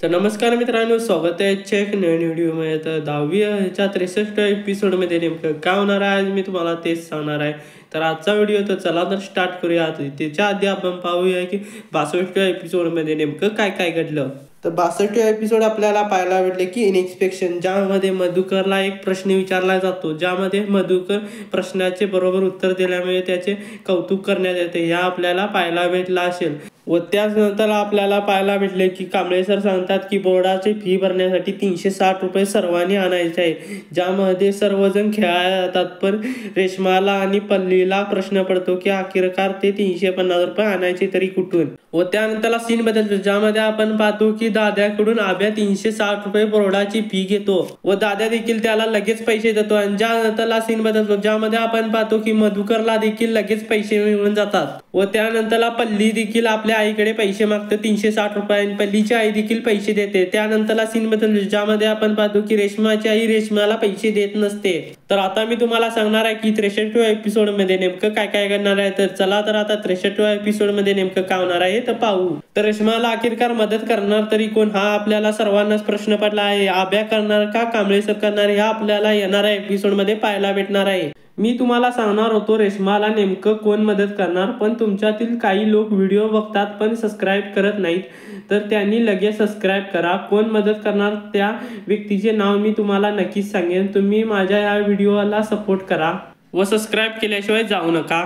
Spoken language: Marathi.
तर नमस्कार मित्रांनो, स्वागत आहे आजच्या एक नवीन व्हिडिओमध्ये. तर 10वीच्या 63 एपिसोडमध्ये नेमकं काय होणार आहे आज मी तुम्हाला तेच सांगणार आहे. तर आजचा व्हिडिओ तर चला तर स्टार्ट करूया. त्याच्या आधी आपण पाहूया की 62व्या एपिसोडमध्ये नेमकं काय काय घडलं. तर 62 एपिसोड आपल्याला पाहायला भेटले की इन्स्पेक्शन, ज्यामध्ये मधुकरला एक प्रश्न विचारला जातो, ज्यामध्ये मधुकर प्रश्नाचे बरोबर उत्तर दिल्यामुळे त्याचे कौतुक करण्यात येते, ह्या आपल्याला पाहायला भेटला असेल. व त्यानंतर आपल्याला पाहायला भेटले की कांबळे सर सांगतात की बोर्डाची फी भरण्यासाठी 360 रुपये सर्वांनी आणायचे आहे, ज्यामध्ये सर्वजण खेळायला जातात. पण रेश्माला आणि पल्लीला प्रश्न पडतो की अखेरकार ते 350 रुपये आणायचे तरी कुठून. व त्यानंतरला सीन बदलतो, ज्यामध्ये आपण पाहतो की दाद्याकडून आभ्या 360 रुपये बोर्डाची फी घेतो व दाद्या देखील त्याला लगेच पैसे देतो. आणि ज्यानंतरला सीन बदलतो, ज्यामध्ये आपण पाहतो की मधुकरला देखील लगेच पैसे मिळून जातात. व त्यानंतरला पल्ली देखील आपल्या आईकडे पैसे मागते 360 रुपये, आणि पल्लीची आई देखील पैसे देते. त्यानंतरला सीन बदलतो, ज्यामध्ये आपण पाहतो की रेश्माची आई रेश्माला पैसे देत नसते. तर आता मी तुम्हाला सांगणार आहे की 63व्या एपिसोड मध्ये नेमकं काय काय करणार आहे. तर चला तर आता 63व्या एपिसोड मध्ये नेमकं काय होणार आहे तर पाहू. तर रेश्माला अखेरकार मदत करणार तरी कोण, हा आपल्याला सर्वांनाच प्रश्न पडला आहे. आभ्या करणार का कांबळे सर करणार, हे आपल्याला येणाऱ्या एपिसोड मध्ये पाहायला भेटणार आहे. मी तुम्हाला सांगणार होतो रेश्माला नेमकं कोण मदत करणार, पण तुमच्यातील काही लोक व्हिडिओ बघतात पण सबस्क्राईब करत नाहीत, तर त्यांनी लगेच सबस्क्राईब करा. कोण मदत करणार त्या व्यक्तीचे नाव मी तुम्हाला नक्कीच सांगेन. तुम्ही माझ्या या व्हिडिओला सपोर्ट करा व सबस्क्राईब केल्याशिवाय जाऊ नका.